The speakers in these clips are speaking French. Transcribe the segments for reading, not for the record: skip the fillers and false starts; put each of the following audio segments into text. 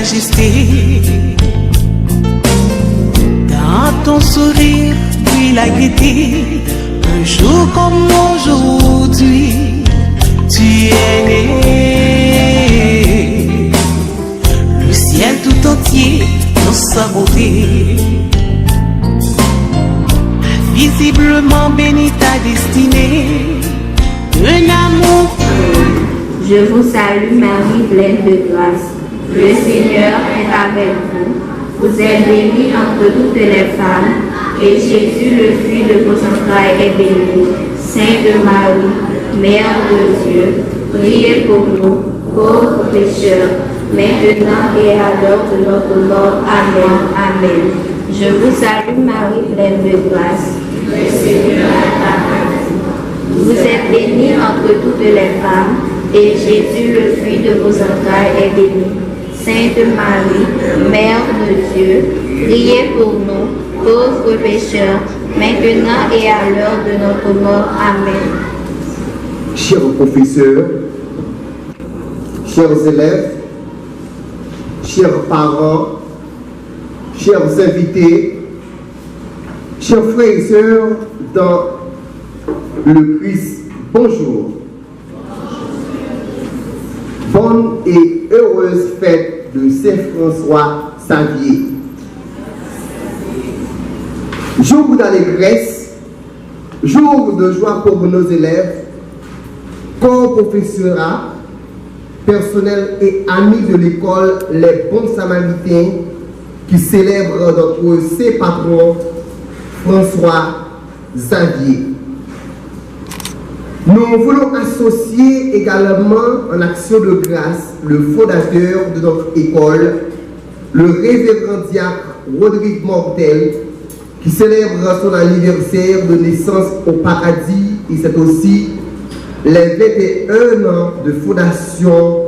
majesté. Dans ton sourire, puis la gaieté, un jour comme aujourd'hui, tu es né. Le ciel tout entier dans sa beauté a visiblement béni ta destinée. Un amour. Je vous salue Marie, pleine de grâce. Le Seigneur est avec vous. Vous êtes bénie entre toutes les femmes, et Jésus, le fruit de vos entrailles, est béni. Sainte Marie, Mère de Dieu, priez pour nous, pauvres pécheurs, maintenant et à l'heure de notre mort. Amen. Amen. Je vous salue Marie, pleine de grâce. Le Seigneur est avec vous. Vous êtes bénie entre toutes les femmes, et Jésus, le fruit de vos entrailles, est béni. Sainte Marie, Mère de Dieu, priez pour nous, pauvres pécheurs, maintenant et à l'heure de notre mort. Amen. Chers professeurs, chers élèves, chers parents, chers invités, chers frères et sœurs dans le Christ, bonjour. Bonne et heureuse fête de Saint-François Xavier. Jour d'allégresse, jour de joie pour nos élèves, corps professorat, personnel et amis de l'école, les bons samaritains qui célèbrent notre saint patron François Xavier. Nous voulons associer également en action de grâce le fondateur de notre école, le révérend diacre Rodrigue Mortel, qui célèbre son anniversaire de naissance au paradis, et c'est aussi les 21 ans de fondation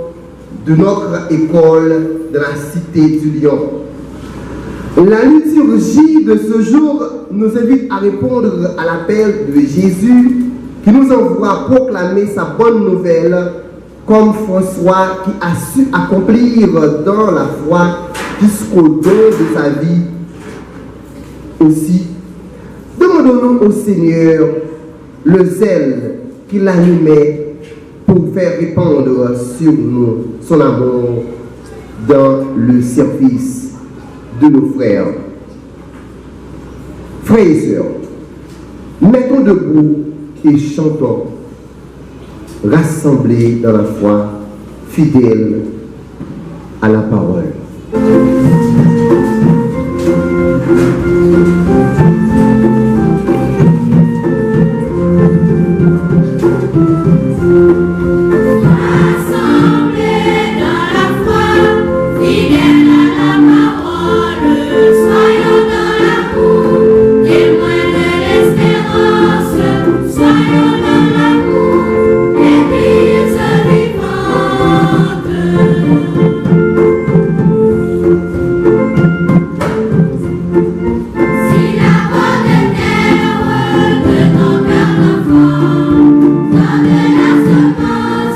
de notre école de la cité du Lion. La liturgie de ce jour nous invite à répondre à l'appel de Jésus qui nous envoie proclamer sa bonne nouvelle comme François qui a su accomplir dans la foi jusqu'au don de sa vie. Aussi, demandons-nous au Seigneur le zèle qui l'animait pour faire répandre sur nous son amour dans le service de nos frères. Frères et sœurs, mettons debout et chantons, rassemblés dans la foi, fidèles à la parole. Dans de la semence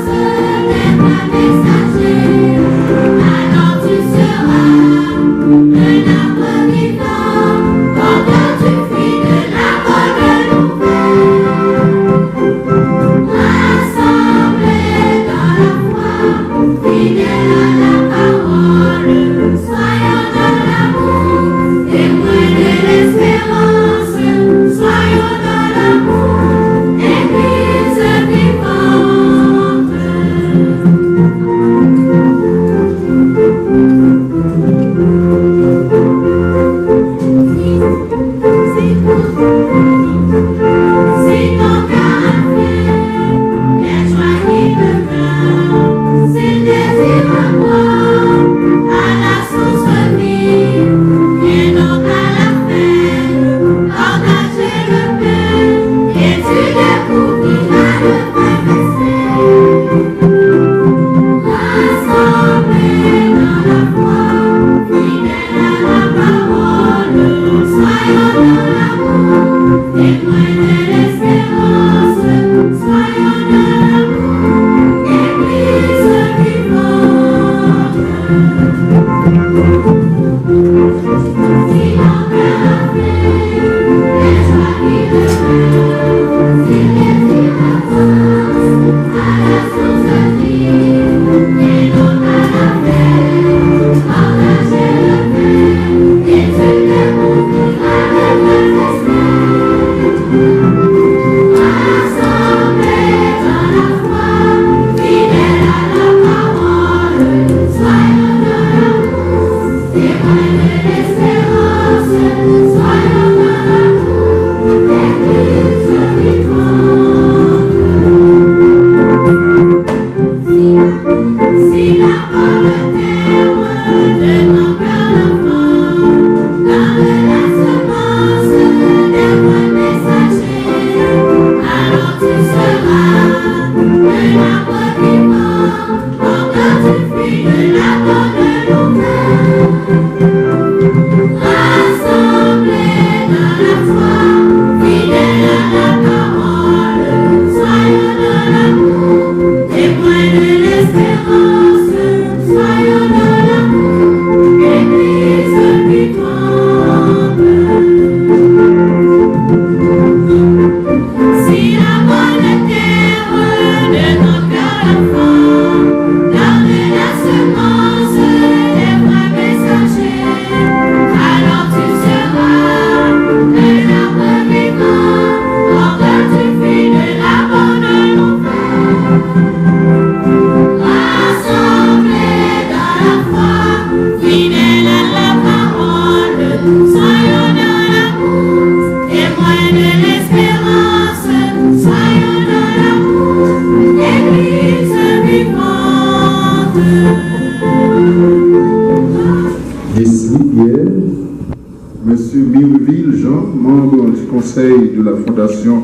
Monsieur Mireville Jean, membre du conseil de la Fondation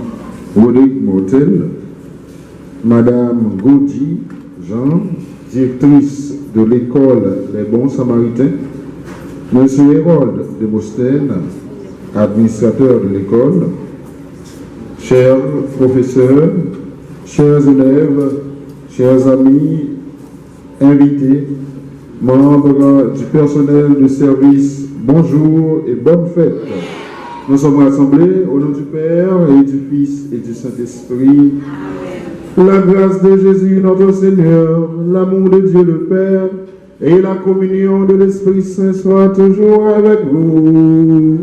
Rodrigue Mortel, Madame Gaudi Jean, directrice de l'école Les Bons Samaritains, Monsieur Hérold de Bostène, administrateur de l'école, chers professeurs, chers élèves, chers amis, invités, membres du personnel de service, bonjour et bonne fête. Nous sommes rassemblés au nom du Père et du Fils et du Saint-Esprit. La grâce de Jésus notre Seigneur, l'amour de Dieu le Père et la communion de l'Esprit Saint soient toujours avec vous.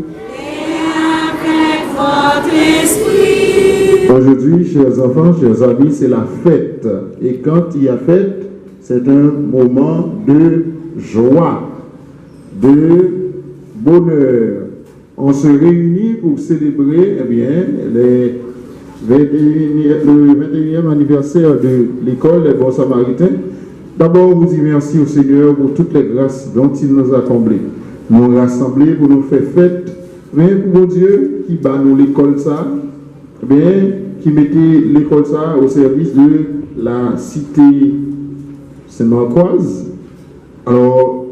Aujourd'hui, chers enfants, chers amis, c'est la fête. Et quand il y a fête, c'est un moment de joie, de bonheur. On se réunit pour célébrer le 21e anniversaire de l'école des Bons Samaritains. D'abord, vous dire merci au Seigneur pour toutes les grâces dont il nous a comblés. Nous rassembler pour nous faire fête. Mais pour Dieu qui bat nous l'école ça, qui mettait l'école ça au service de la cité Saint-Marcoise. Alors,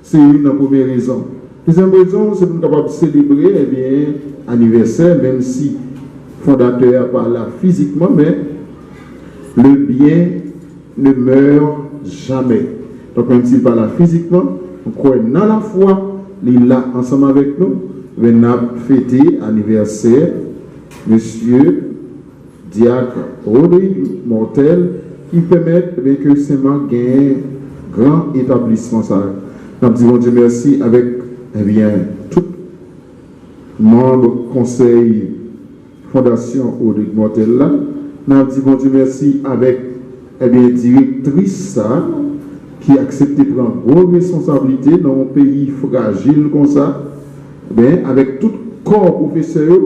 c'est une première raison. Deuxième raison, c'est pour nous capables de célébrer anniversaire, même si le fondateur n'est pas là physiquement, mais le bien ne meurt jamais. Donc, même s'il n'est pas là physiquement, on croit dans la foi, il est là ensemble avec nous. On a fêté anniversaire, Monsieur Diacre Rodrigue Mortel, qui permet que Saint-Marc gagne un grand établissement. Nous disons Dieu merci avec tout membre conseil Fondation Rodrigue Mortel là. Nous disons Dieu merci avec directrice qui a accepté de prendre grande responsabilité dans un pays fragile comme ça. Avec tout corps professeur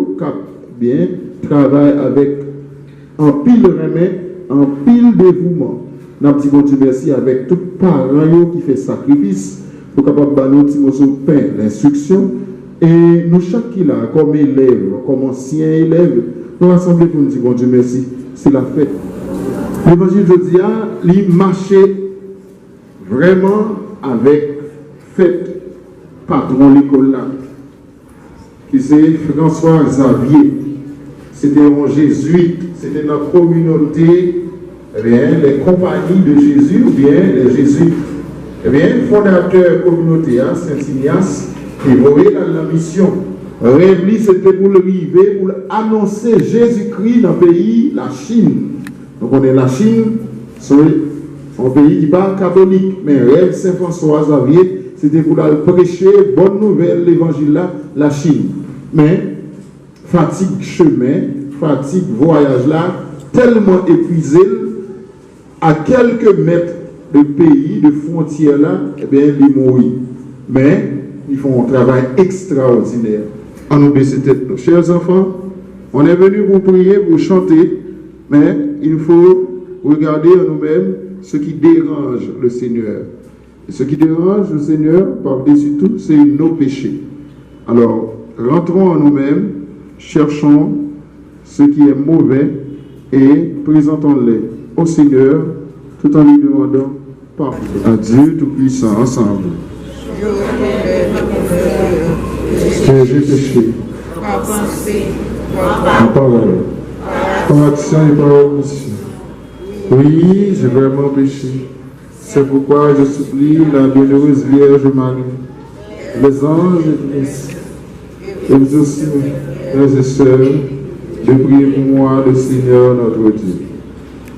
qui travaille avec un pile remède, un pile dévouement. Nous disons Dieu merci avec tout parent qui fait sacrifice pour capable de nous petit pain, l'instruction. Et nous chaque qui là, comme élève, comme ancien élève, nous rassemblons pour nous dire bon Dieu merci, c'est la fête. L'évangile de Dieu, il marchait vraiment avec fête patron l'école là. Qui c'est François Xavier. C'était un jésuite, c'était dans la communauté, les compagnies de Jésus, ou bien les jésuites. Fondateur communauté, Saint-Ignace, qui voyait dans la mission. Réveil, c'était pour le river, pour annoncer Jésus-Christ dans le pays, la Chine. Donc on est la Chine, c'est un pays qui parle catholique, mais rêve Saint-François Xavier, c'était pour prêcher bonne nouvelle, l'évangile là, la Chine. Mais fatigue chemin, fatigue voyage là, tellement épuisé, à quelques mètres de pays, de frontières là, ils mourent. Mais ils font un travail extraordinaire. On oublie cette tête. Chers enfants, on est venu pour prier, pour chanter, mais il faut regarder en nous-mêmes ce qui dérange le Seigneur. Et ce qui dérange le Seigneur, par-dessus tout, c'est nos péchés. Alors, rentrons en nous-mêmes, cherchons ce qui est mauvais et présentons-les au Seigneur tout en lui demandant pardon. À Dieu Tout-Puissant, ensemble. Que j'ai péché par pensée, par parole, par action et par omission. Oui, j'ai vraiment péché. C'est pourquoi je supplie la bienheureuse Vierge Marie, les anges et vous aussi, frères et sœurs, de prier pour moi, le Seigneur notre Dieu.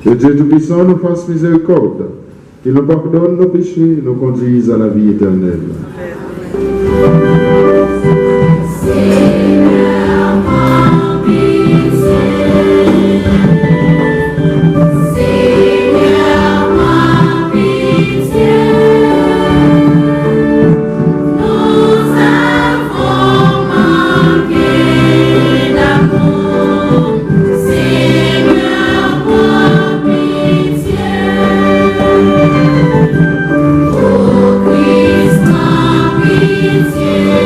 Que Dieu Tout-Puissant nous fasse miséricorde, qu'il nous pardonne nos péchés et nous conduise à la vie éternelle. Christ,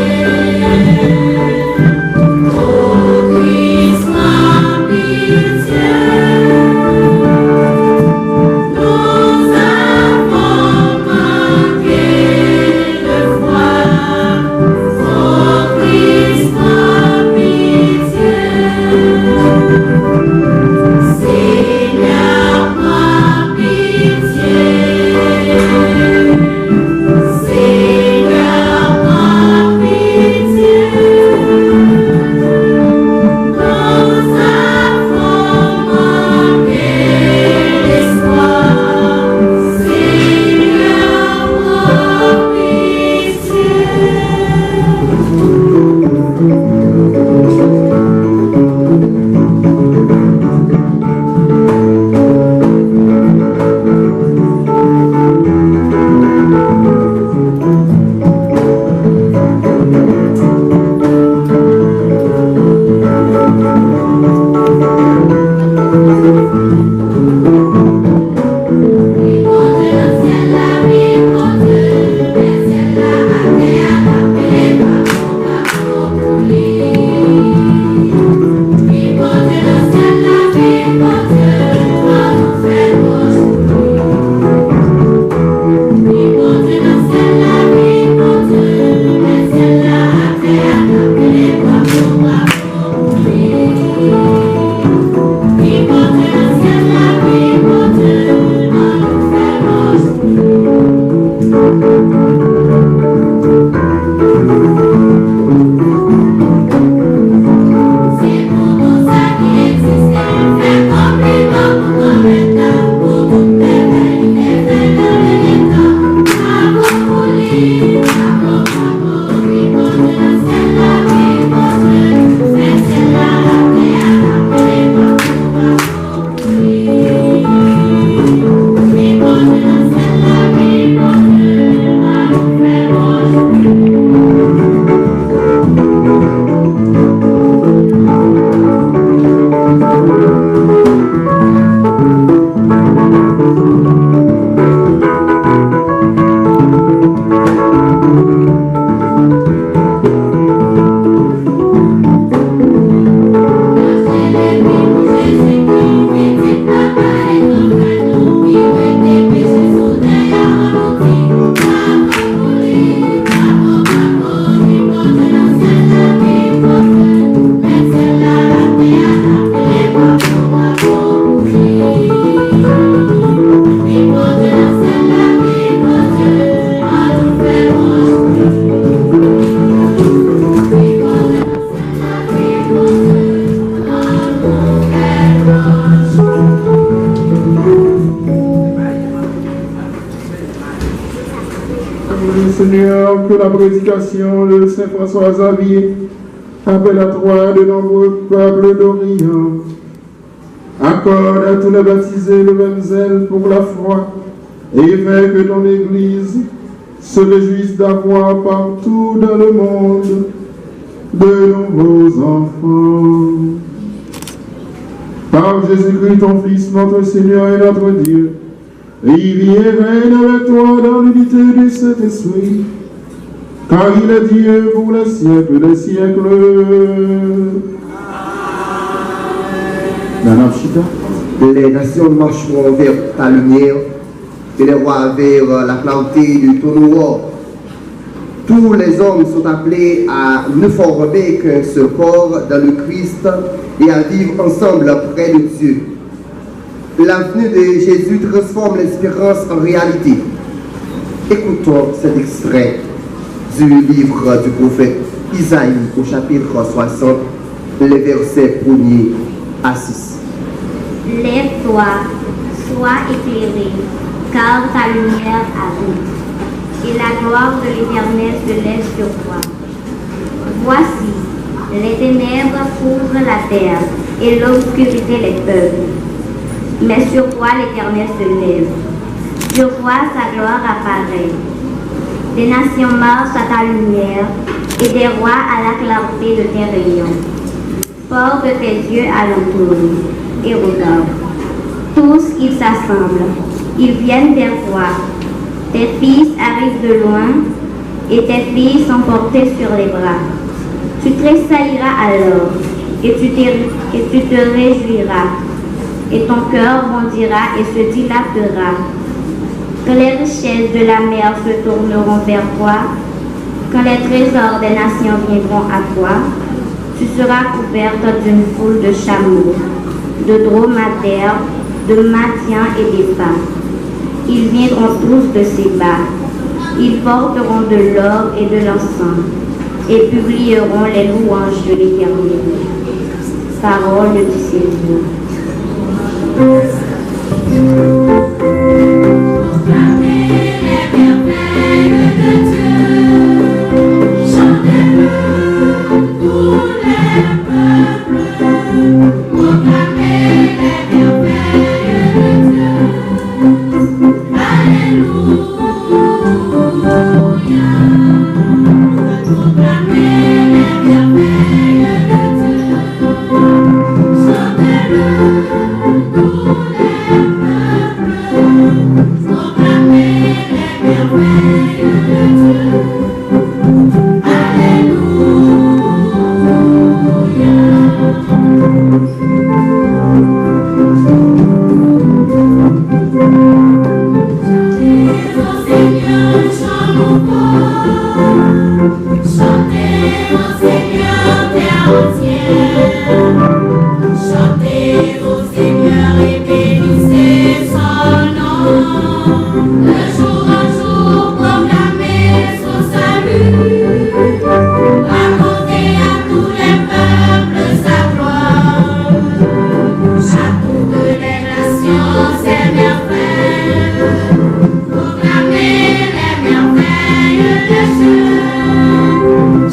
Seigneur, que la prédication de Saint François Xavier appelle à toi de nombreux peuples d'Orient. Accorde à tous les baptisés le même zèle pour la foi et fais que ton Église se réjouisse d'avoir partout dans le monde de nombreux enfants. Par Jésus-Christ, ton Fils, notre Seigneur et notre Dieu, il vit et règne avec toi dans l'unité du Saint-Esprit, car il est Dieu pour les siècles des siècles. Les nations marcheront vers ta lumière et les rois vers la clarté du tonneau. Tous les hommes sont appelés à ne former qu'un seul corps dans le Christ et à vivre ensemble près de Dieu. L'avenue de Jésus transforme l'espérance en réalité. Écoutons cet extrait du livre du prophète Isaïe au chapitre 60, les versets 1er à 6. Lève-toi, sois éclairé, car ta lumière arrive, et la gloire de l'Éternel se lève sur toi. Voici, les ténèbres couvrent la terre, et l'obscurité les peuples. Mais sur toi l'Éternel se lève, sur toi sa gloire apparaît. Des nations marchent à ta lumière, et des rois à la clarté de tes rayons. Porte tes yeux alentour, et regarde. Tous ils s'assemblent, ils viennent vers toi. Tes fils arrivent de loin, et tes filles sont portées sur les bras. Tu tressailleras alors, et tu te réjouiras. Et ton cœur bondira et se dilatera. Quand les richesses de la mer se tourneront vers toi, quand les trésors des nations viendront à toi, tu seras couverte d'une foule de chameaux, de dromadaires, de Madian et d'Épha. Ils viendront tous de Séba. Ils porteront de l'or et de l'encens et publieront les louanges de l'Éternel. Parole du Seigneur.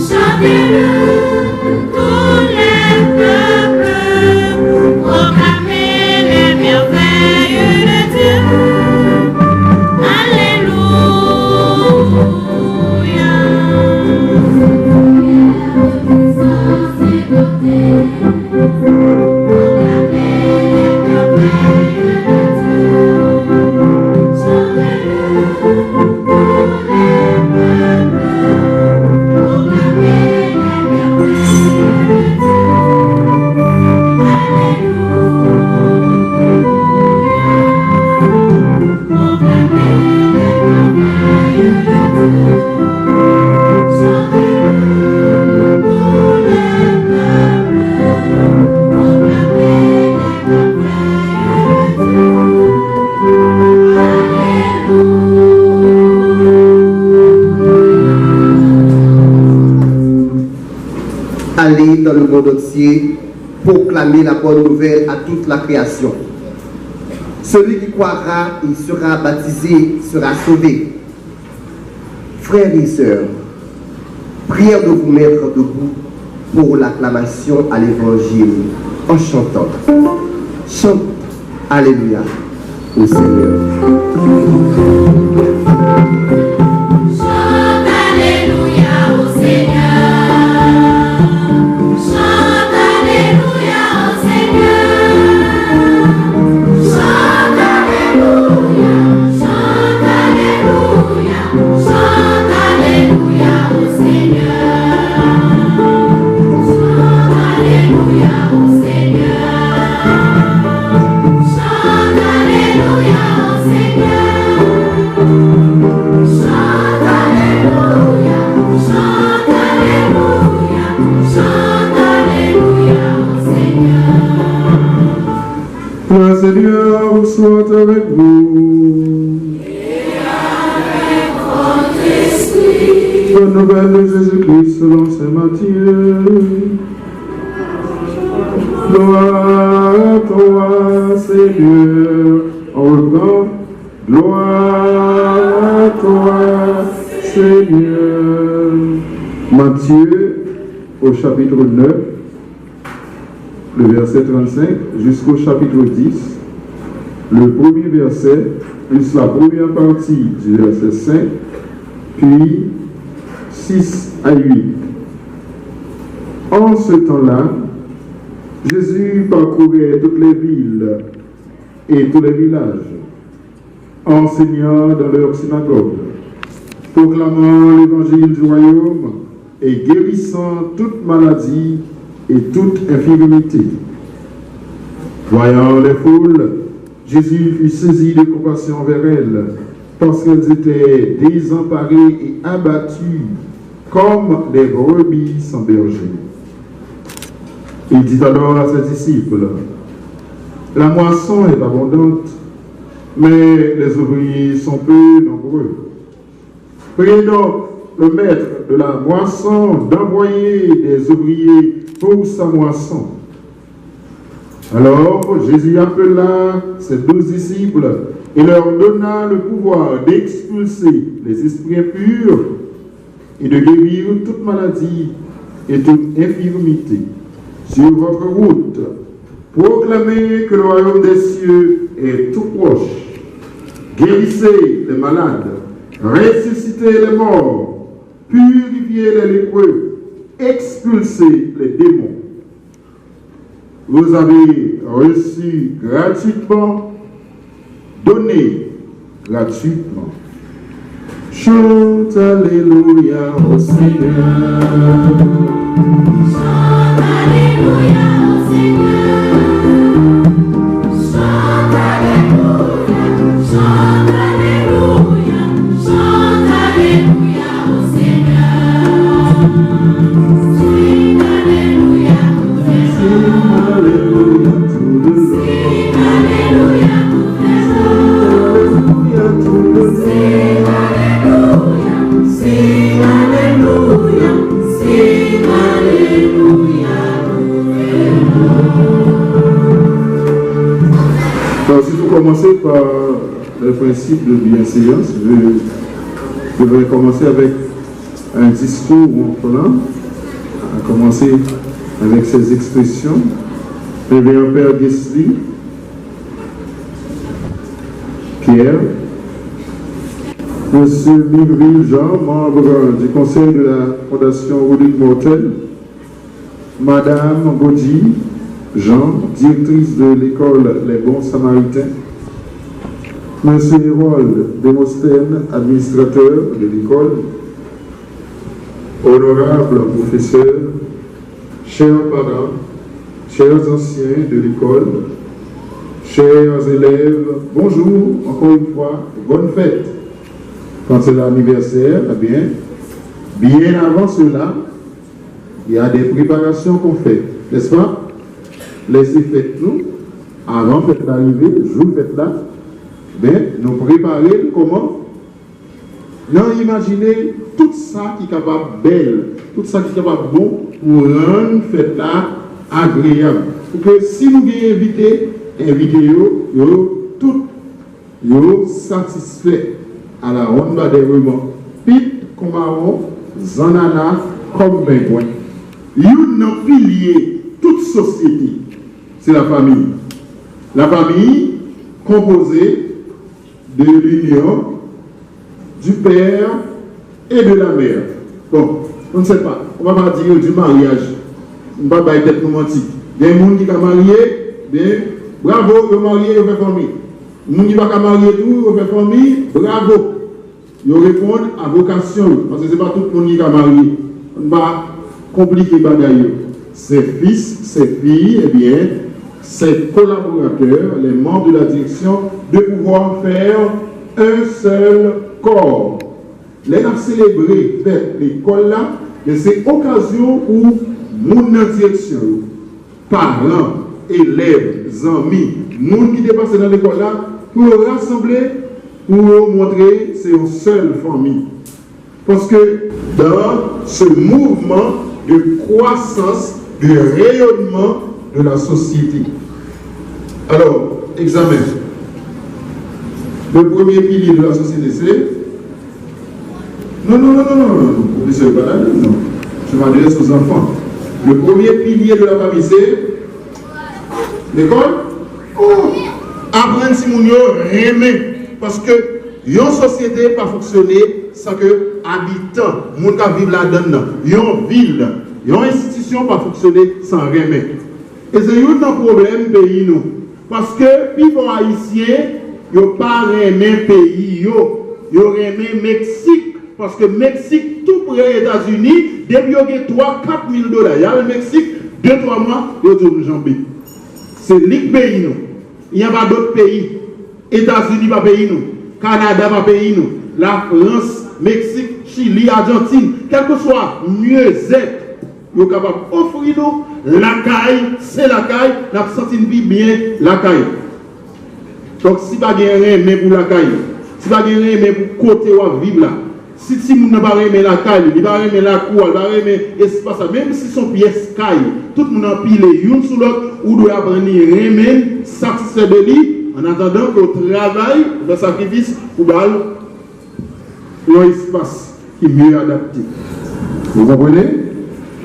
Chantez-le, aller dans le monde entier, proclamer la bonne nouvelle à toute la création. Celui qui croira et sera baptisé sera sauvé. Frères et sœurs, prière de vous mettre debout pour l'acclamation à l'Évangile en chantant. Chante Alléluia au Seigneur. Le Seigneur soit avec vous. Et avec votre esprit. Bonne nouvelle de Jésus-Christ selon saint Matthieu. Gloire à toi, Seigneur. On reprend. Gloire à toi, Seigneur. Matthieu, au chapitre 9. Le verset 35 jusqu'au chapitre 10, le premier verset, plus la première partie du verset 5, puis 6 à 8. En ce temps-là, Jésus parcourait toutes les villes et tous les villages, enseignant dans leurs synagogues, proclamant l'évangile du royaume et guérissant toute maladie et toute infirmité. Voyant les foules, Jésus fut saisi de compassion envers elles, parce qu'elles étaient désemparées et abattues comme des brebis sans berger. Il dit alors à ses disciples, « La moisson est abondante, mais les ouvriers sont peu nombreux. Priez donc le maître de la moisson d'envoyer des ouvriers pour sa moisson. » Alors Jésus appela ses 12 disciples et leur donna le pouvoir d'expulser les esprits impurs et de guérir toute maladie et toute infirmité. Sur votre route, proclamez que le royaume des cieux est tout proche. Guérissez les malades, ressuscitez les morts, purifiez les lépreux, expulsez les démons. Vous avez reçu gratuitement, donnez gratuitement. Chante Alléluia au Seigneur. Chante Alléluia au Seigneur. Chante Alléluia. Chante Alléluia. Chante Alléluia au Seigneur. Sing Alléluia tout le temps. Alléluia tout le long. Sing Alléluia tout le temps. Alléluia tout le long. Sing Alléluia. Sing Alléluia. Sing Alléluia tout le temps. Donc, si vous commencez par le principe de bienséance, je vais commencer avec un discours plan, à commencer avec ces expressions. Révérend Père Guesli, Pierre, Monsieur Mivry Jean, membre du conseil de la Fondation Rodrigue Mortel, Madame Gaudi Jean, directrice de l'école Les Bons Samaritains, Monsieur Hérold Démosthène, administrateur de l'école, honorable professeur, chers parents, chers anciens de l'école, chers élèves, bonjour, encore une fois, bonne fête. Quand c'est l'anniversaire, eh bien avant cela, il y a des préparations qu'on fait, n'est-ce pas? Laissez fête nous, avant fête d'arrivée, jour fête là, nous préparer comment? Non, imaginez tout ça qui est capable belle, tout ça qui est capable bon pour rendre fête là agréable. Pour que si nous avons invité tout satisfait à la ronde des romans, pit comme marron, zanana comme bengouin. Un pilier, toute société, c'est la famille. La famille composée de l'union du père et de la mère. Bon, on ne sait pas, on ne va pas dire du mariage. On ne va pas être romantique. Il y a des gens qui sont mariés, bien, bravo, ils sont mariés, ils ont fait famille. Les gens qui ne sont pas mariés, ils ont fait famille, bravo. Ils répondent à vocation, parce que ce n'est pas tout le monde qui est marié. On ne va pas compliquer les bagailles. Ses fils, ses filles, eh bien, ses collaborateurs, les membres de la direction, de pouvoir faire un seul corps. Les a célébré l'école là, mais c'est occasion où mon direction, parents, élèves, amis, monde qui dépasse dans l'école là, pour rassembler, pour montrer que c'est une seule famille. Parce que dans ce mouvement de croissance, de rayonnement de la société. Alors, examen. Le premier pilier de la société, c'est... Non, monsieur le balade, non. Je m'adresse aux enfants. Le premier pilier de la famille, c'est... L'école. Apprendre si mon aimer. Parce que une société pas fonctionner sans que habitants, moun ka vivre là-dedans, une ville, une institution pas fonctionner sans remettre. Et c'est un problème pays nous. Parce que people haïtiens, yo pas remet pays yo remet Mexique. Parce que Mexique, tout près des États-Unis, depuis qu'il y a 3-4 000 $, il y a le Mexique, 2-3 mois, il y a tout jambé. C'est le pays nous. Il n'y a pas d'autres pays. États-Unis pas pays nous. Canada pas pays nous. La France, Mexique, Chili, Argentine, quel que soit mieux-être, nous sommes capables d'offrir nous la caille, c'est la caille, nous senti bien la caille. Donc si pas rien mais pour la caille, si pas rien mais pour côté où vivre là, si vous n'avez pas aimé la caille, il va aimer la cour, il va aimer l'espace, même si son pièce caille, tout le monde a pilé une sur l'autre, ou doit apprendre à aimer, satisfaire de lui, en attendant qu'on travaille, le sacrifice, pour balle, un espace qui est mieux adapté. Vous comprenez?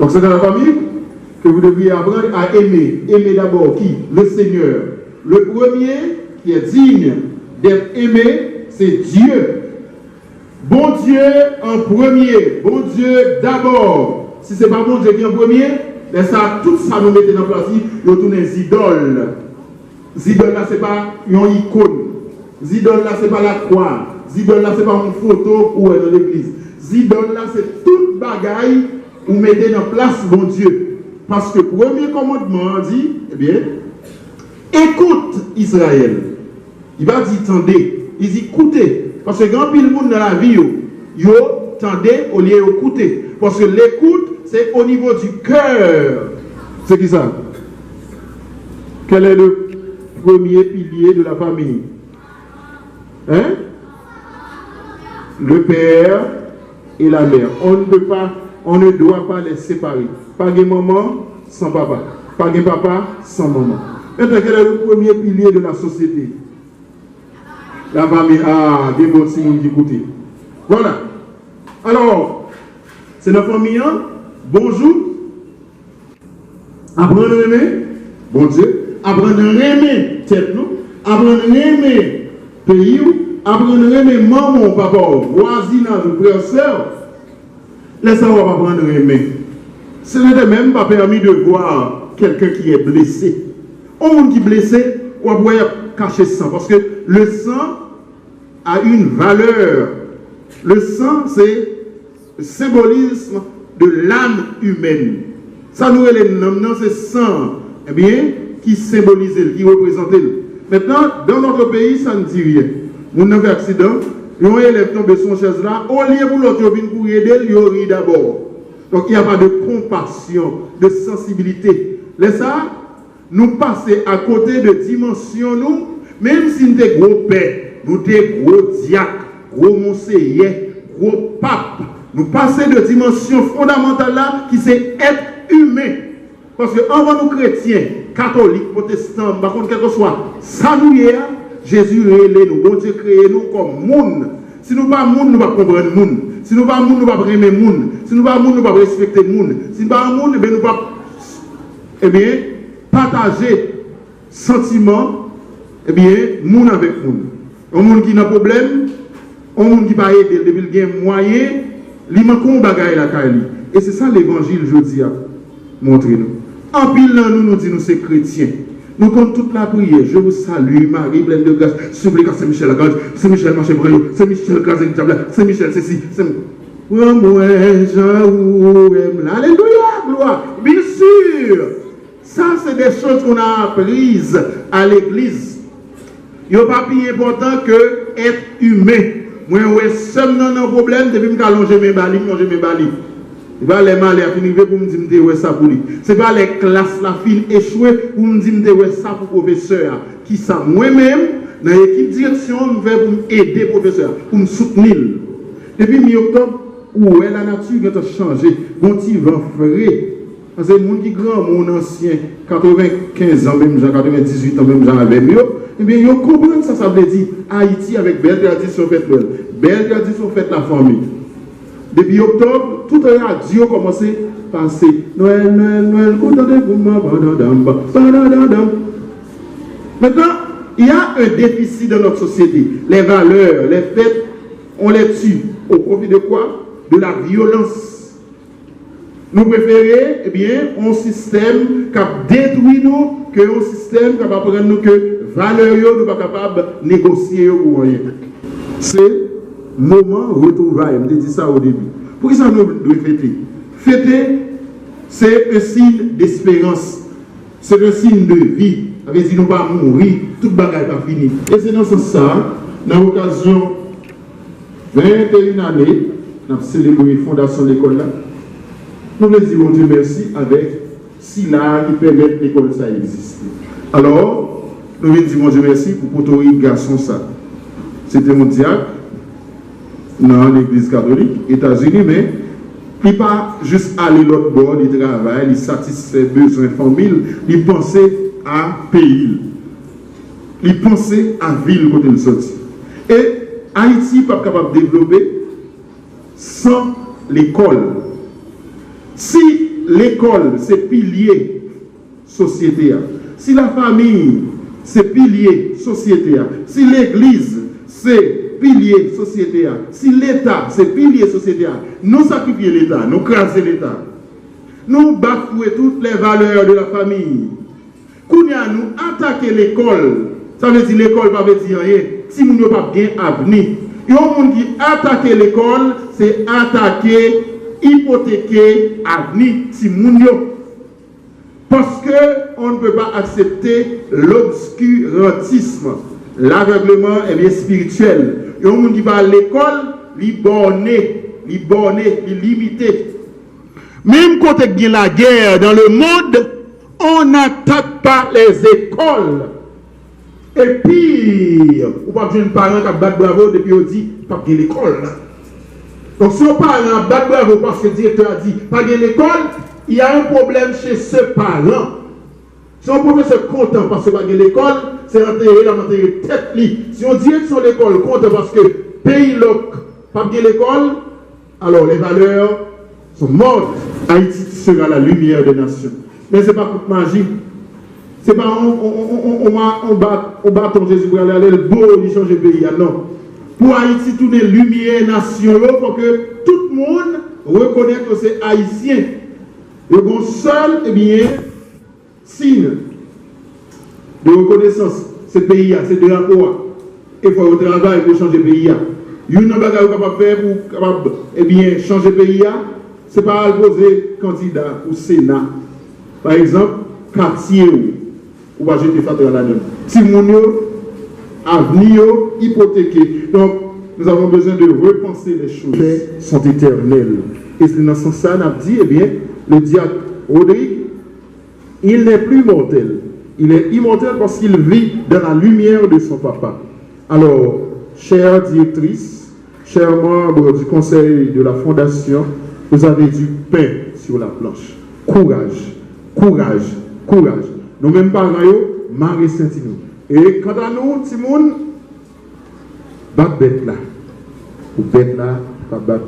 Donc c'est dans la famille que vous devriez apprendre à aimer. Aimer d'abord qui? Le Seigneur. Le premier qui est digne d'être aimé, c'est Dieu. Bon Dieu en premier. Bon Dieu d'abord. Si ce n'est pas bon Dieu qui est en premier, ben ça, tout ça nous mettez en place, nous tournons des idoles. Zidole là, ce n'est pas une icône. Zidole là, ce n'est pas la croix. Zidole là, ce n'est pas une photo ou dans l'église. Zidole là, c'est toute bagaille où vous mettez en place bon Dieu. Parce que le premier commandement dit, eh bien, écoute Israël. Il va dire, tendez. Il dit, écoutez. Parce que grand pile monde dans la vie, yo tendez au lieu d'écouter. Parce que l'écoute, c'est au niveau du cœur. C'est qui ça? Quel est le premier pilier de la famille? Hein? Le père et la mère. On ne doit pas les séparer. Pas de maman sans papa. Pas de papa sans maman. Maintenant, quel est le premier pilier de la société? La famille. Ah, des mots si vous écoutez. Voilà. Alors, c'est notre famille. Hein? Bonjour. Apprendre à aimer. Bon Dieu. Apprendre à aimer tête nous. Apprendre à aimer pays. Apprendre à aimer maman, papa, voisinage, frère, soeur. Laissez-moi pas apprendre à aimer. Ce n'est même pas permis de voir quelqu'un qui est blessé. Un monde qui est blessé, on va cacher le sang. Parce que le sang a une valeur. Le sang, c'est le symbolisme de l'âme humaine. Ça nous est non, c'est sang, eh bien, qui symbolise, qui représente. Maintenant, dans notre pays, ça ne dit rien. Mon avez accident, un élève tombe sur une chaise là, au lieu pour l'autre venir pour aider, il rit d'abord. Donc il n'y a pas de compassion, de sensibilité. Laissez ça, nous passer à côté de dimension, nous, même si nous sommes gros pères, nous sommes gros diacres, gros conseillers, gros pape. Nous passons de dimension fondamentale là, qui c'est être humain. Parce que avant nous chrétiens, catholiques, protestants, par contre, quel que soit, ça nous y est, Jésus réélé nous, bon Dieu créé nous comme monde. Si nous ne sommes pas monde, nous ne pouvons pas comprendre le monde. Si nous ne sommes pas monde, nous ne pouvons pas aimer le monde. Si nous ne sommes pas monde, nous ne pouvons pas respecter le monde. Si nous ne sommes pas monde, nous ne pouvons pas partager sentiments, monde avec monde. Un monde qui n'a pas de problème, un monde qui va aider, depuis le gain moyen, il manque un bagage la caille. Et c'est ça l'évangile, je dis, montrez-nous. En pile, nous disons, nous sommes chrétiens. Nous comptons toute la prière. Je vous salue, Marie, pleine de grâce. Supplica Saint-Michel la grâce. Saint-Michel marche brûlé. Saint-Michel grâce et diable. Saint-Michel ceci. Alléluia, gloire. Bien sûr. Ça, c'est des choses qu'on a apprises à l'église. Il n'y a pas plus important que être humain. Moi, je suis un problème depuis que je allonge mes balis. Ce n'est pas les malais à finir pour me dire que ça pour lui. Ce n'est pas les classes la fin échouées pour me dire que ça pour le professeur. Qui ça moi-même, dans l'équipe direction, je vais pour m'aider le professeur, pour me soutenir. Depuis mi-octobre, où la nature a changé, bon petit vent frais. Parce que les gens qui grand, mon ancien, 95 ans, même 98 ans, même j'en avais mieux, eh bien, ils comprennent ça, ça veut dire Haïti avec belle tradition faite Noël, belle tradition faite la famille. Depuis octobre, toute la radio a commencé à passer Noël, maintenant, il y a un déficit dans notre société. Les valeurs, les fêtes, on les tue. Au profit de quoi? De la violence. Nous préférons, eh bien, un système qui détruit nous que un système qui va prendre nous que valeurs, nous ne sommes pas capables de négocier ou rien. C'est moment retrouvailles. Je dis ça au début. Pour ça nous devons fêter? Fêter, c'est un signe d'espérance. C'est un signe de vie. Avec dit nous ne pas mourir, toute bagaille pas fini. Et c'est dans ce sens, dans l'occasion 21 années, nous avons célébré la fondation de l'école là. Nous voulons dire Dieu merci avec Sila qui permet que l'école ça existe. Alors, nous voulons dire Dieu merci pour porter garçon ça. C'était mon diacre dans l'église catholique, États-Unis, mais il n'est pas juste aller l'autre bord du travail, il satisfait besoins familiales, il pensait à pays, il pensait à ville côté de sortie. Et Haïti n'est pas capable de développer sans l'école. Si l'école c'est pilier société, si la famille c'est pilier société, si l'église c'est pilier société, si l'État c'est pilier société, nous sacrifions l'État, nous craser l'État, nous bafouer toutes les valeurs de la famille. Quand nous attaquer l'école, ça veut dire l'école va dire rien, si nous n'avons pas bien avenir. Il y a un monde qui attaque l'école, c'est attaquer, hypothéquer l'avenir si nous. Parce qu'on ne peut pas accepter l'obscurantisme, l'aveuglement est bien spirituel. Il y a un monde qui va à l'école, il borné, il limité. Même quand il y a la guerre dans le monde, on n'attaque pas les écoles. Et pire, ou pas besoin de parents qui battent bravo depuis qu'on dit pas de l'école. Donc si on parent bat bravo parce que le directeur a dit pas de l'école, il y a un problème chez ce parent. Si on professeur content parce que pas de l'école, c'est l'enterrer tête li. Si on dit sur l'école content parce que pays loc pas de l'école, alors les valeurs sont mortes. Haïti sera la lumière des nations. Mais ce n'est pas toute magie. Ce n'est pas on bâton Jésus pour aller le beau, il change le pays. Non. Pour Haïti, tourner lumière nation, il faut que tout le monde reconnaisse que c'est haïtien. Le bon seul, eh bien, signe de reconnaissance, ce pays, c'est de rapport. Il faut travailler pour changer le pays. Il y a une chose capable de faire pour changer le pays. Ce n'est pas poser candidat au Sénat. Par exemple, quartier ou va jeter ça dans la donne. Si mon avenir hypothéqué. Donc, nous avons besoin de repenser les choses. Les sont éternelles. Et c'est dans ce sens-là, on a dit, eh bien, le diacre Rodrigue, il n'est plus mortel. Il est immortel parce qu'il vit dans la lumière de son papa. Alors, chère directrice, chers membres du conseil de la fondation, vous avez du pain sur la planche. Courage, courage, courage. Nous mêmes parents, Marie Saint-Tino. Et quant à nous, Timoun, bat bête là. Ou bête là, pas battre.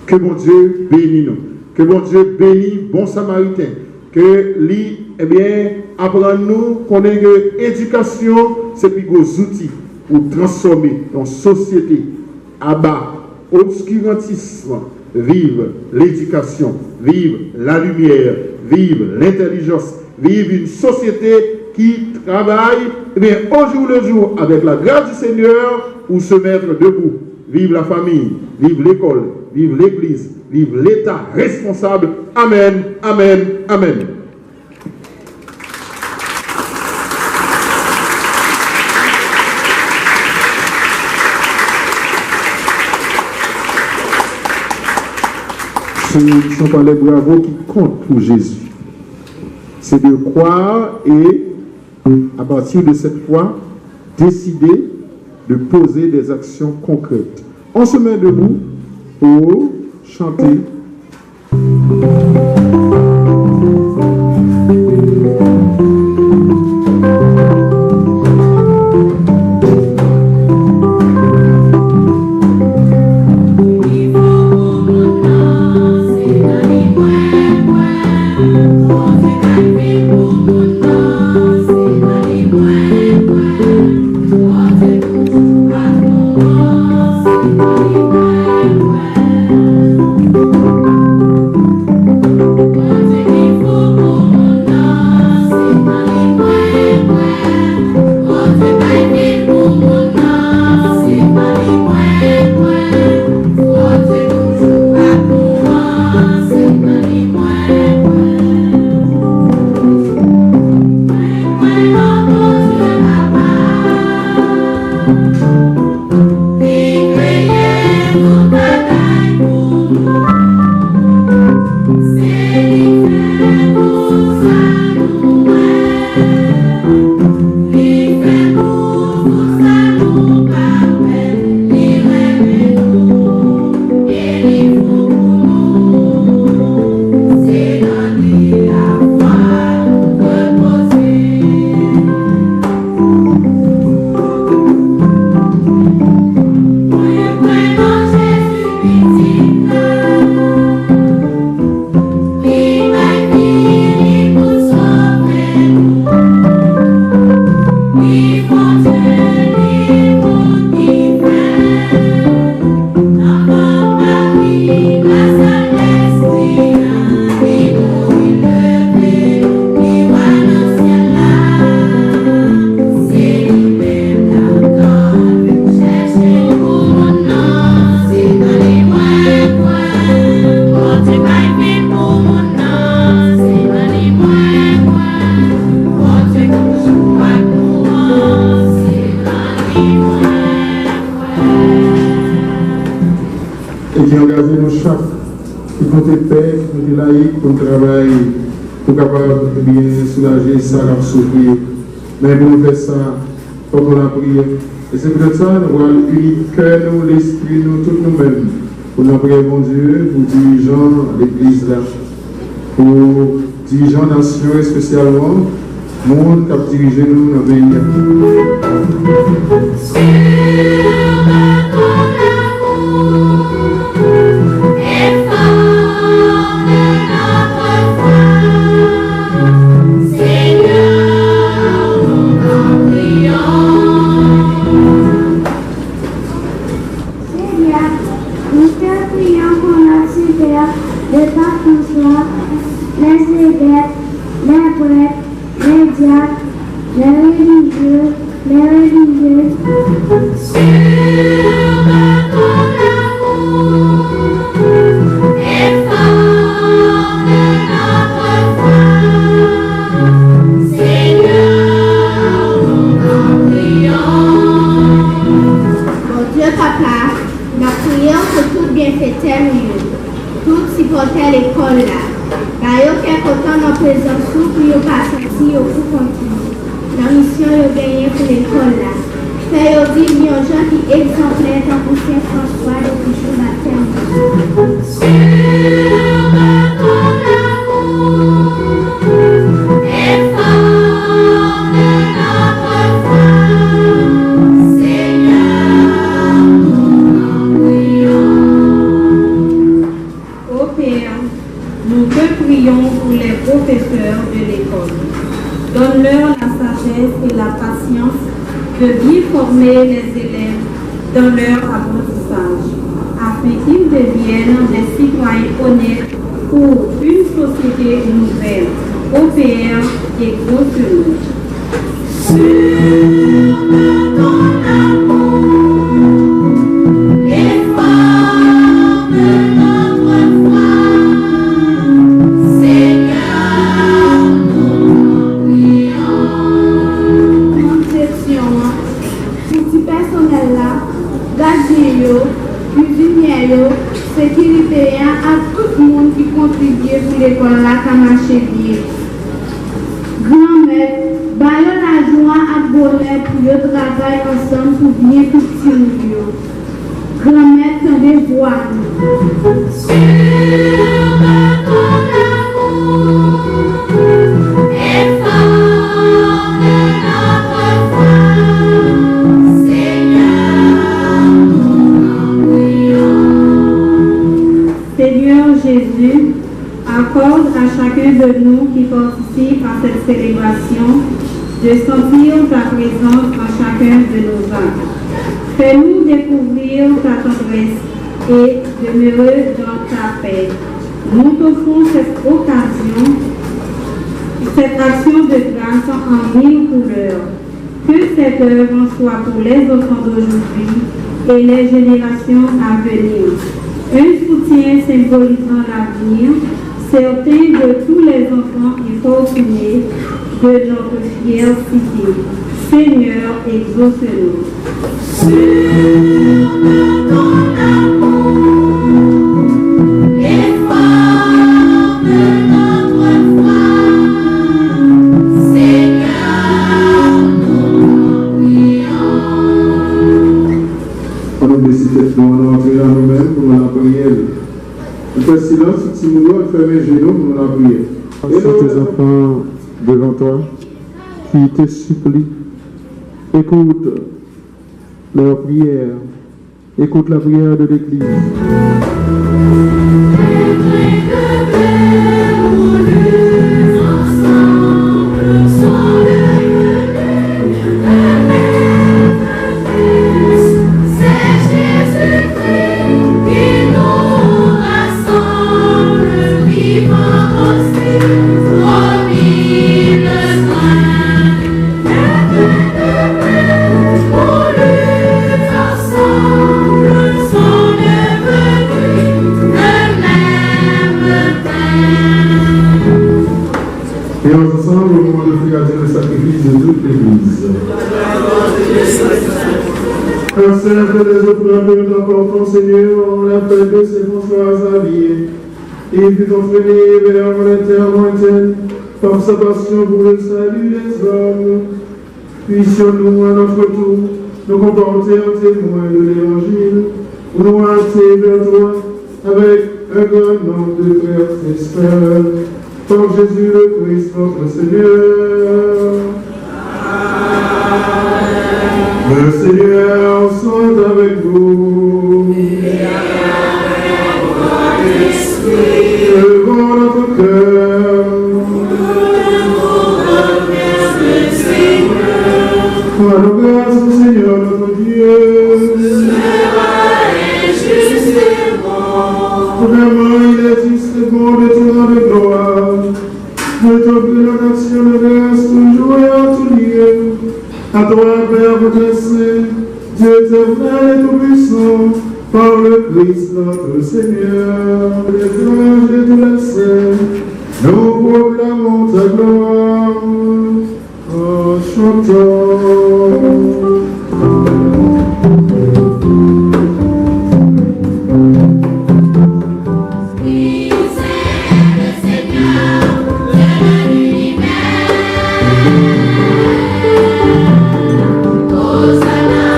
Que mon Dieu bénisse nous. Que mon Dieu bénisse bon samaritain. Que lui, eh bien, apprend-nous qu'on ait que l'éducation, c'est plus gros outils pour transformer notre société, abattre l'obscurantisme, vivre l'éducation, vivre la lumière, vivre l'intelligence, vivre une société qui travaille eh bien, au jour le jour avec la grâce du Seigneur pour se mettre debout. Vive la famille, vive l'école, vive l'église, vive l'État responsable. Amen, amen, amen. Ce ne sont pas les bravos qui comptent pour Jésus. C'est de croire et, à partir de cette foi, décider de poser des actions concrètes. On se met debout pour chanter. Pour travailler, pour capable de bien soulager ça, la souffrir. Mais pour nous faire ça, comme la prière. Et c'est pour ça nous allons unir cœur, nous, l'esprit, nous, tous nous-mêmes. Pour nous prier, mon Dieu, pour dirigeants l'église là, pour dirigeants nations et spécialement, monde qui a dirigé nous dans le Fait aussi bien aux gens qui exemplaires dans pour Saint-François et puis je m'attends. Sur le ton amour et fort de notre foi, Seigneur, nous en prions. Ô Père, nous te prions pour les professeurs de l'école. Donne-leur la sagesse et la patience de bien former les élèves dans leur apprentissage, afin qu'ils deviennent des citoyens honnêtes pour une société nouvelle. Ô Père, exauce-nous. Sur ton amour et fort de notre foi, Seigneur, nous en prions. Conception, petit personnel là, gardien, cuisinier, sécurité, à tout le monde qui contribue pour l'école là, qui a marché bien. Grand-mère, baillons la joie à bonheur pour le travail ensemble pour bien tout petit. Grand-mère, tendez voir. Sur ton amour et fort de notre foi, Seigneur, nous en prions. Seigneur Jésus, accorde à chacun de nous qui participe à cette célébration de sentir ta présence en chacun de nos actes. Fais-nous découvrir ta tendresse et demeurer dans ta paix. Nous t'offrons cette occasion, cette action de grâce en mille couleurs. Que cette œuvre soit pour les enfants d'aujourd'hui et les générations à venir. Un soutien symbolisant l'avenir, certain de tous les enfants infortunés de notre fière cité. Seigneur, exauce-nous. Sur ton amour et fort de notre foi, Seigneur, nous en prions. On a décidé de nous entrer à nous-mêmes pour la prière. On fait silence, si nous on fait mes genoux pour la prière. Et tes enfants devant toi qui te supplient, écoute leur prière, écoute la prière de l'Église. Et ensemble, au moment de prier le sacrifice de toute l'Église. Conserve les offrandes de notre ton Seigneur, on l'appelle de ses François Xavier, et fut entraîné vers la terre lointaine par sa passion pour le salut des hommes. Puissions-nous à notre tour nous comporter en témoins de l'Évangile, pour nous hâter vers toi avec un grand nombre de frères et sœurs. Par Jésus le Christ, notre Seigneur. Amen. Le Seigneur soit avec vous. Et avec votre esprit. Levons notre cœur. Le Seigneur. Rendons grâce au Seigneur notre Dieu. Et juste et bon. Vraiment, il est juste et bon de te rendre gloire. De t'offrir la nation de grâce toujours et en tout lieu. À toi, Père, votre Saint, Dieu éternel et tout-puissant, par le Christ notre Seigneur, les anges et tous les saints, nous proclamons ta gloire en chantant. Hosanna.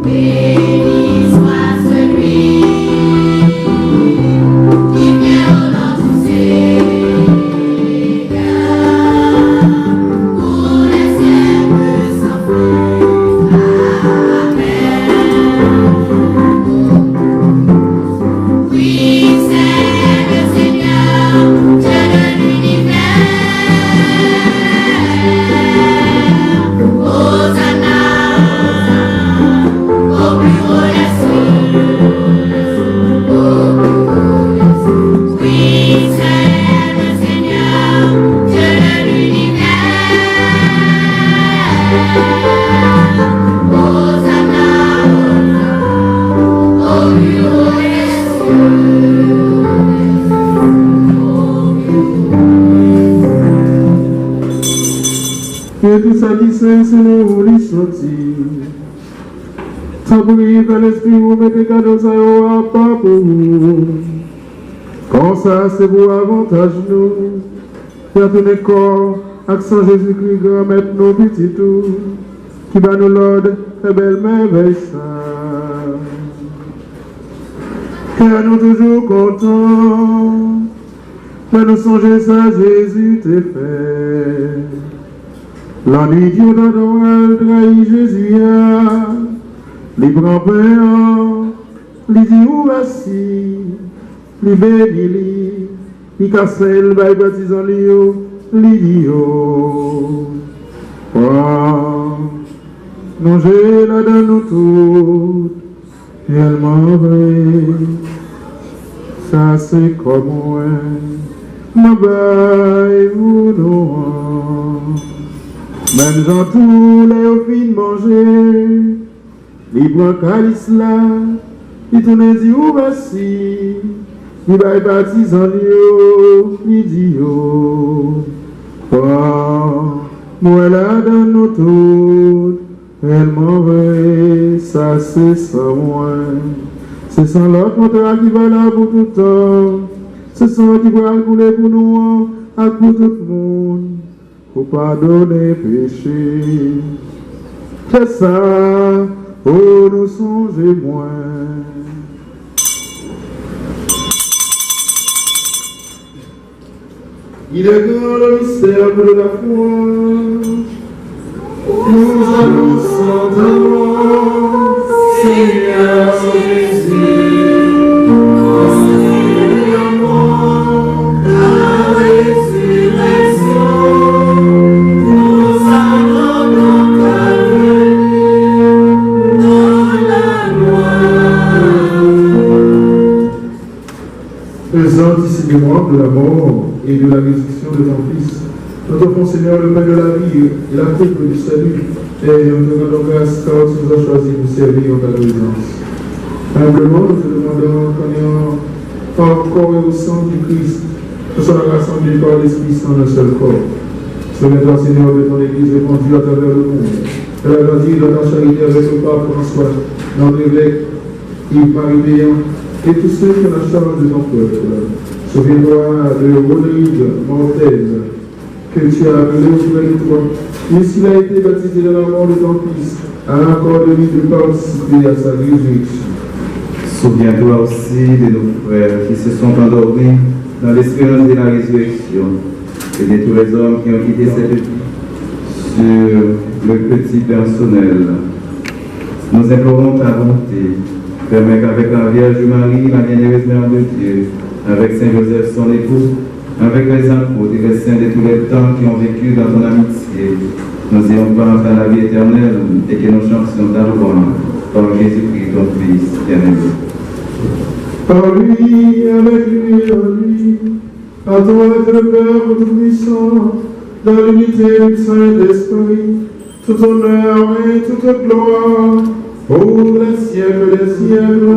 Béni soit celui qui vient au nom du Seigneur, pour les siècles sans fin. Amen. Oui, c'est le Seigneur, Dieu de l'univers. Hosanna au plus haut des cieux. Oui, c'est le Seigneur, Dieu de l'univers. Hosanna au plus haut des Que tout ça qui c'est nous les sentir. Ça brille dans l'esprit, vous mettez cadeau, ça y aura pas pour vous. Quand ça, c'est pour avantage nous. Faire tout le corps, accent Jésus-Christ, grand maître, nos petits tout. Qui bat nous l'ordre, et belle merveille ça. Car nous toujours contents. Mais nous songer ça, Jésus t'est fait. L'ennui Dieu dans Noël trahit Jésus, les grands pères, les dit où assis, les bénis, les cassels, les baptisants, les dios. Non, j'ai la donne nous toutes, tellement vrai, ça c'est comme moi, ma baille ou non. Même dans tous les offices manger, les prend calice là, ils tournent dit où voici, ils baillent baptisant ils disent yo. Moi là dans nos toutes, elle m'en veut, ça c'est sans moi. C'est sans l'autre contrat qui va là pour tout le temps, c'est sans qui va couler pour nous, et pour tout le monde. Pour pardonner péché, c'est ça, oh nous songez moins. Il est grand le mystère de la foi, nous annonçons ta mort, Seigneur Jésus. Faisant discernement de la mort et de la résurrection de ton Fils, nous t'offrons Seigneur le pain de la vie et la coupe du salut, et nous te rendons grâce car tu nous as choisi pour servir en ta présence. Humblement, nous te demandons qu'en ayant par le corps et au sang du Christ, nous soyons rassemblés par l'Esprit Saint d'un seul corps. Souviens-toi, Seigneur, de ton Église répandue à travers le monde. Elle a grandi dans ta charité avec le pape François, notre évêque Yves-Marie Béant, et tous ceux qui ont la charge de ton peuple. Souviens-toi de Rodrigue Mortel, que tu as appelé auprès de toi. Et s'il a été baptisé dans la mort de ton Fils, a encore de lui de participer à sa résurrection. Souviens-toi aussi de nos frères qui se sont endormis dans l'espérance de la résurrection et de tous les hommes qui ont quitté cette vie sur le petit personnel. Nous implorons ta bonté. Permets qu'avec la Vierge Marie, la bienheureuse Mère de Dieu, avec Saint Joseph son époux, avec les apôtres et les saints de tous les temps qui ont vécu dans ton amitié, nous ayons part à la vie éternelle et que nous chantions ta louange par Jésus-Christ, ton Fils bien-aimé. Par lui, avec lui et en lui, à toi être le Père Tout-Puissant, dans l'unité du Saint-Esprit, tout honneur et toute gloire, pour les siècles des siècles.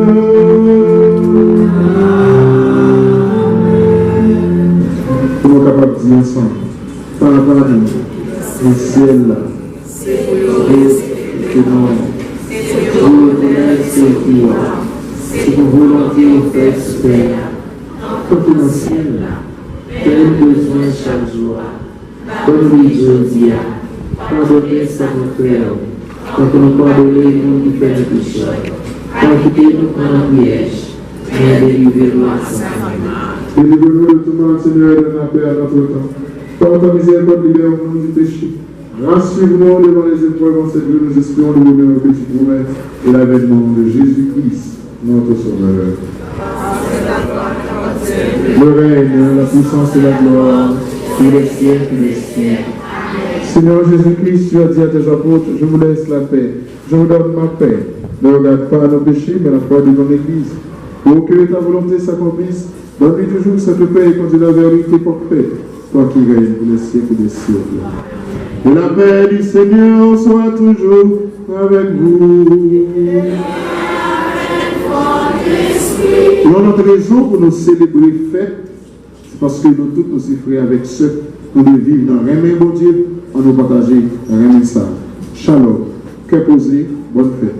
Nous sommes capables de dire ensemble, Pardon, le ciel, et que nous, c'est pour volonté au Père Père, quand dans le ciel, quel besoin chaque jour, comme lui aujourd'hui, pardonnez ça nos frères, quand nous pardonnons nous qui faisons le péché. Car quittez-nous dans la piège, mais délivrez-nous à Satan. Délivrez-nous de tout mal, Seigneur, et de la paix à notre temps. Par ta miséricorde, libère-nous du péché. Rassure-nous devant les épreuves en cette vie, nous espérons le bonheur que tu promets et l'avènement de Jésus-Christ, notre Sauveur. Le règne, la puissance et la gloire, Tous les siècles des siècles. Seigneur Jésus-Christ, tu as dit à tes apôtres, je vous laisse la paix, je vous donne ma paix. Ne regarde pas nos péchés, mais la foi de ton Église. Pour que ta volonté s'accomplisse, donne-lui toujours cette paix et conduis la vérité parfaite, toi qui règnes pour les siècles des siècles. Et la paix du Seigneur soit toujours avec vous. Et notre raison pour nous célébrer fête, c'est parce que nous tous nous frères avec ceux qui nous vivent dans le même bon Dieu, on nous partage le même ça. Shalom, cœur posé, bonne fête.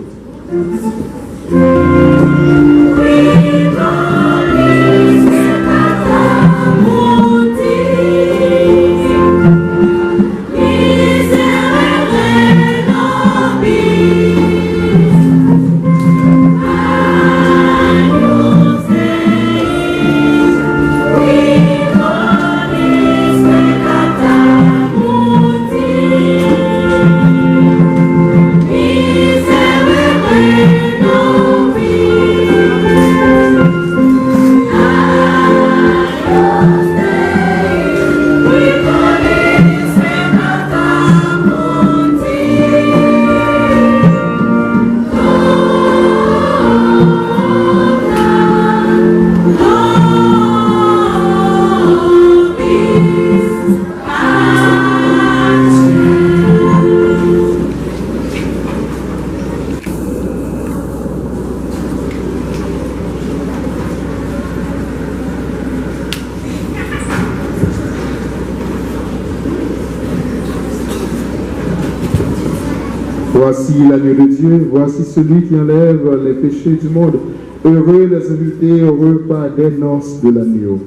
Voici l'agneau de Dieu, voici celui qui enlève les péchés du monde. Heureux les invités au repas des noces de l'agneau.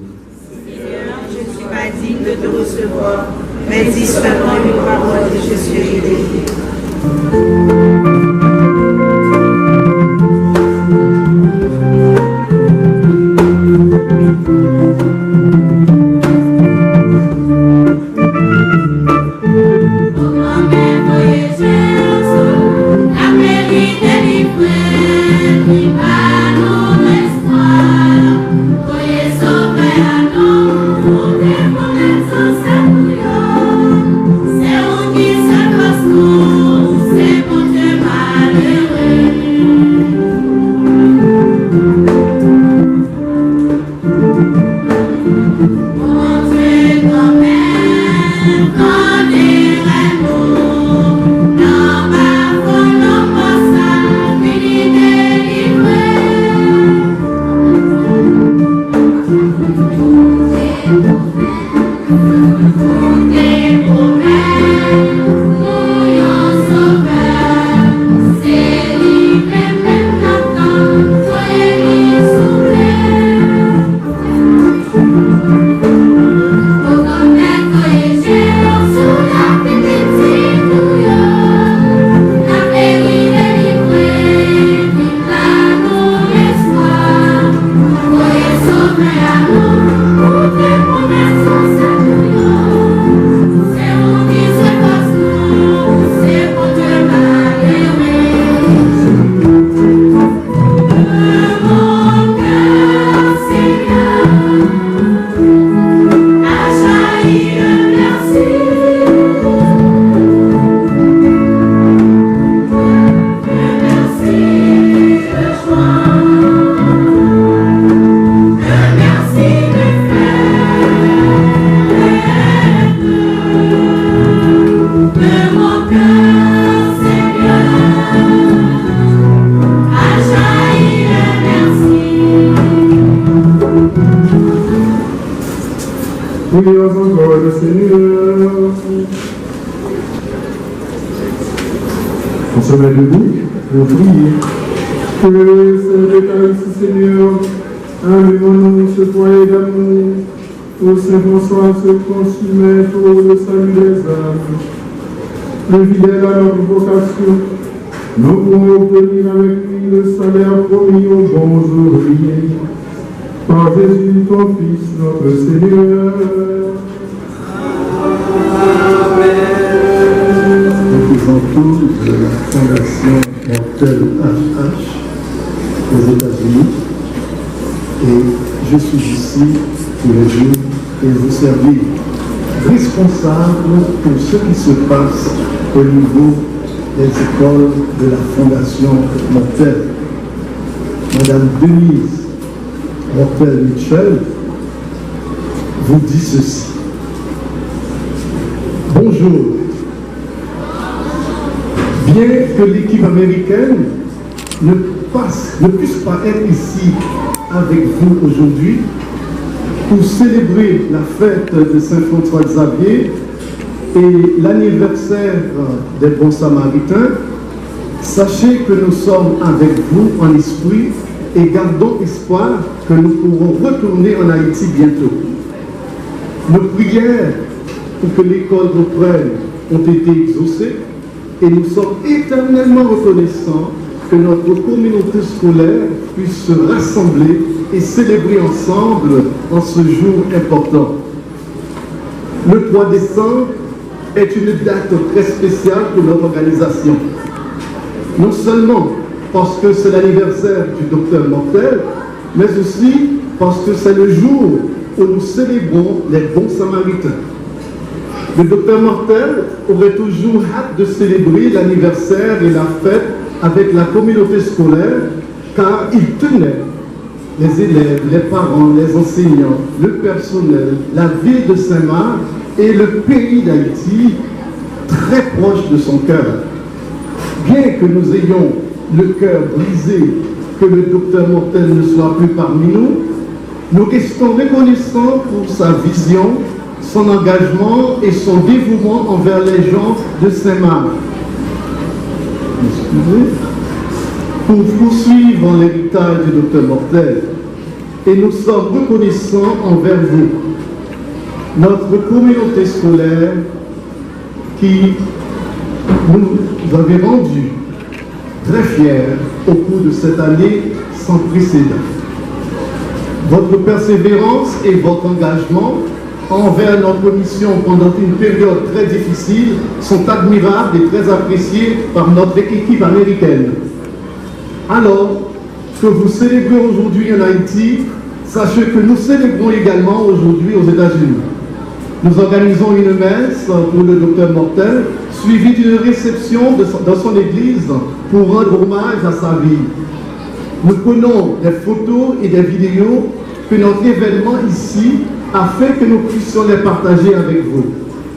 Seigneur, je ne suis pas digne de te recevoir, mais dis seulement une parole et je serai délivré. Prions encore le Seigneur. On se met debout pour prier. Que Saint l'Eucharistie, Seigneur, allumons-nous ce foyer d'amour, au Saint François se consumait pour le salut des âmes. le fidèle à notre vocation, nous pouvons obtenir avec lui le salaire promis aux bons ouvriers. Par Jésus, ton Fils, notre Seigneur. Nous faisons tous de la Fondation Mortelle HH aux États-Unis et je suis ici tous les jours et vous servir responsable pour ce qui se passe au niveau des écoles de la Fondation Mortelle. Madame Denise Mortel-Michel vous dit ceci. Bonjour. Bien que l'équipe américaine ne puisse pas être ici avec vous aujourd'hui pour célébrer la fête de Saint-François-Xavier et l'anniversaire des Bons Samaritains, sachez que nous sommes avec vous en esprit et gardons espoir que nous pourrons retourner en Haïti bientôt. Nos prières pour que l'école reprenne ont été exaucées et nous sommes éternellement reconnaissants que notre communauté scolaire puisse se rassembler et célébrer ensemble en ce jour important. Le 3 décembre est une date très spéciale pour notre organisation. Non seulement parce que c'est l'anniversaire du docteur Mortel, mais aussi parce que c'est le jour où nous célébrons les bons samaritains. Le docteur Mortel aurait toujours hâte de célébrer l'anniversaire et la fête avec la communauté scolaire, car il tenait les élèves, les parents, les enseignants, le personnel, la ville de Saint-Marc et le pays d'Haïti très proches de son cœur. Bien que nous ayons le cœur brisé que le docteur Mortel ne soit plus parmi nous, nous restons reconnaissants pour sa vision, son engagement et son dévouement envers les gens de Saint-Marc. Pour poursuivre l'héritage du docteur Mortel, et nous sommes reconnaissants envers vous, notre communauté scolaire qui nous avait rendu très fiers au cours de cette année sans précédent. Votre persévérance et votre engagement envers notre mission pendant une période très difficile sont admirables et très appréciés par notre équipe américaine. Alors que vous célébrez aujourd'hui en Haïti, sachez que nous célébrons également aujourd'hui aux États-Unis. Nous organisons une messe pour le docteur Mortel, suivie d'une réception dans son église pour rendre hommage à sa vie. Nous prenons des photos et des vidéos que notre événement ici a fait que nous puissions les partager avec vous.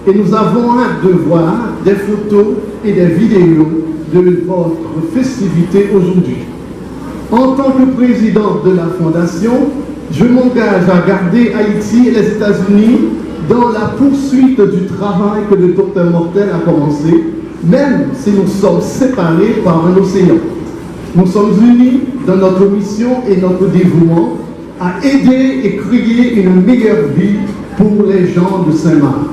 Et nous avons hâte de voir des photos et des vidéos de votre festivité aujourd'hui. En tant que président de la Fondation, je m'engage à garder Haïti et les États-Unis dans la poursuite du travail que le docteur Mortel a commencé, même si nous sommes séparés par un océan. Nous sommes unis dans notre mission et notre dévouement à aider et créer une meilleure vie pour les gens de Saint-Marc.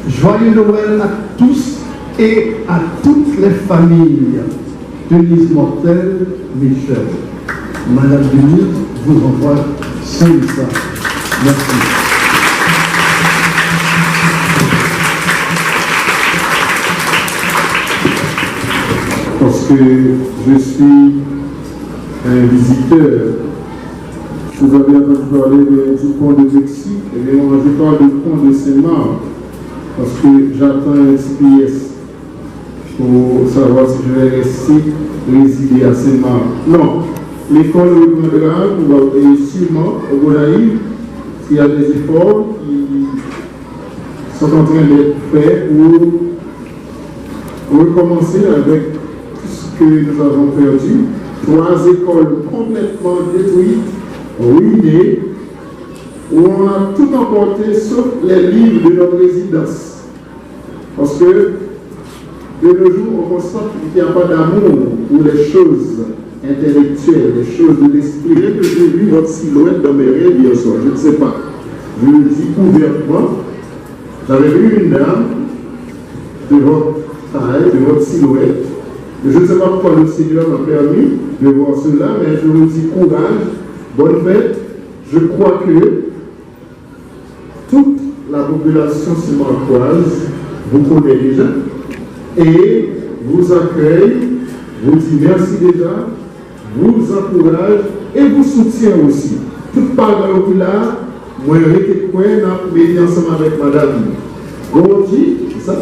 Joyeux Noël à tous et à toutes les familles. Denise Mortel-Michel. Madame Denise vous envoie son message. Merci. Parce que je suis un visiteur. Vous avez entendu parler du pont de Mexique, et bien moi je parle du pont de Saint-Marc, parce que j'attends un SPS pour savoir si je vais rester résider à Saint-Marc. Non, l'école reprendra et sûrement au Gonaïve, s'il y a des efforts qui sont en train d'être faits pour recommencer avec tout ce que nous avons perdu. 3 écoles complètement détruites, ruinées, où on a tout emporté sauf les livres de notre résidence. Parce que de nos jours, on constate qu'il n'y a pas d'amour pour les choses intellectuelles, les choses de l'esprit. Bien que j'ai vu votre silhouette dans mes rêves hier soir, je ne sais pas. Je le dis ouvertement, j'avais vu une dame de votre taille, de votre silhouette. Je ne sais pas pourquoi le Seigneur m'a permis de voir cela, mais je vous dis courage, bonne fête. Je crois que toute la population simantoise vous connaît déjà et vous accueille, vous dit merci déjà, vous encourage et vous soutient aussi. Toute part de là, moi, je suis médié ensemble avec madame Gauthier, c'est ça?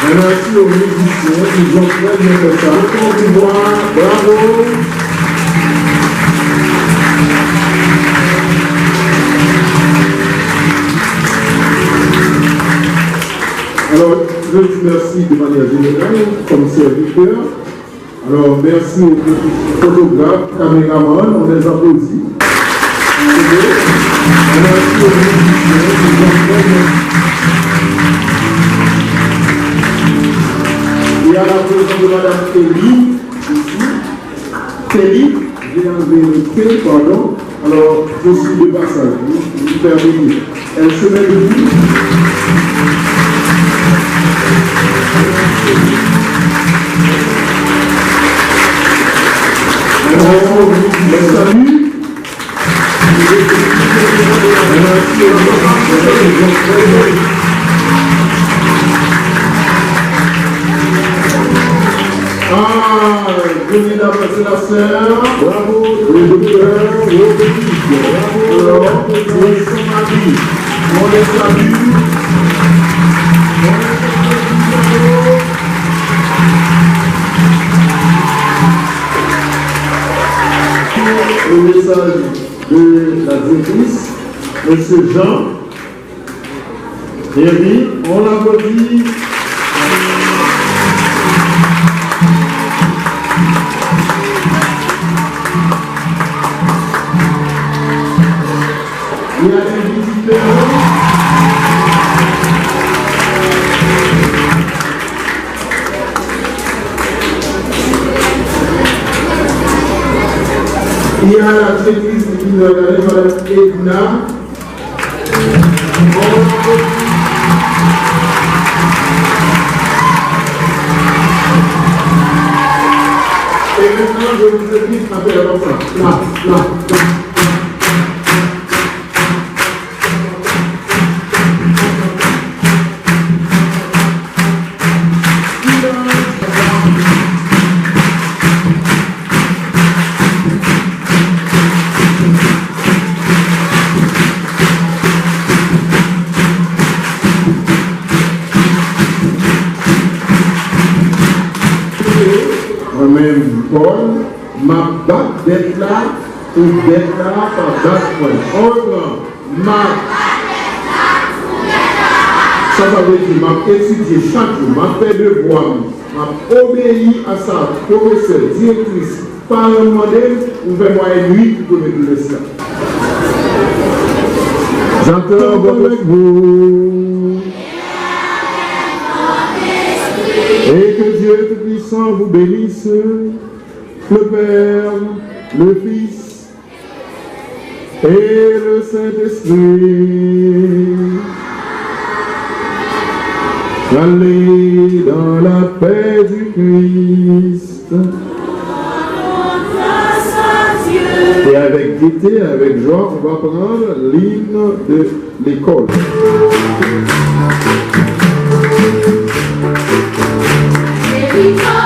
Merci aux musiciens, ils ont très bien fait ça. Au revoir, bravo! Alors, je dis merci de manière générale comme serviteur. Alors, merci aux photographes, caméramans, on les applaudit. Merci aux musiciens, ils ont très bien. Et à la présence de Mme Kelly, ici, Kelly, j'ai enlevé le T, pardon. Alors, je suis de passage, vous permettez. Elle se met debout. Le salut. Ah, venez d'appeler la sœur. Bravo, le docteur, bravo, alors, c'est son mari. On les salue. Le message de la directrice, M. Jean. Bienvenue, on l'applaudit. Il y a des visiteurs. Il y a la directrice qui nous a regardé, Mme Edna. Et maintenant, je vous invite à faire comme ça. Là. Moi-même, Paul, ma batte d'être là, ou d'être là par date point. Autrement, ça veut dire, m'a étudié chaque jour, m'a fait devoir, m'a obéi à sa professeur, directrice, par un modèle, ou vers moi une nuit pour me donner ça. J'entends avec vous. Et que Dieu Tout-Puissant vous bénisse, le Père, le Fils et le Saint-Esprit. Allez dans la paix du Christ. Et avec gaieté, avec joie, on va prendre l'hymne de l'école. Victory!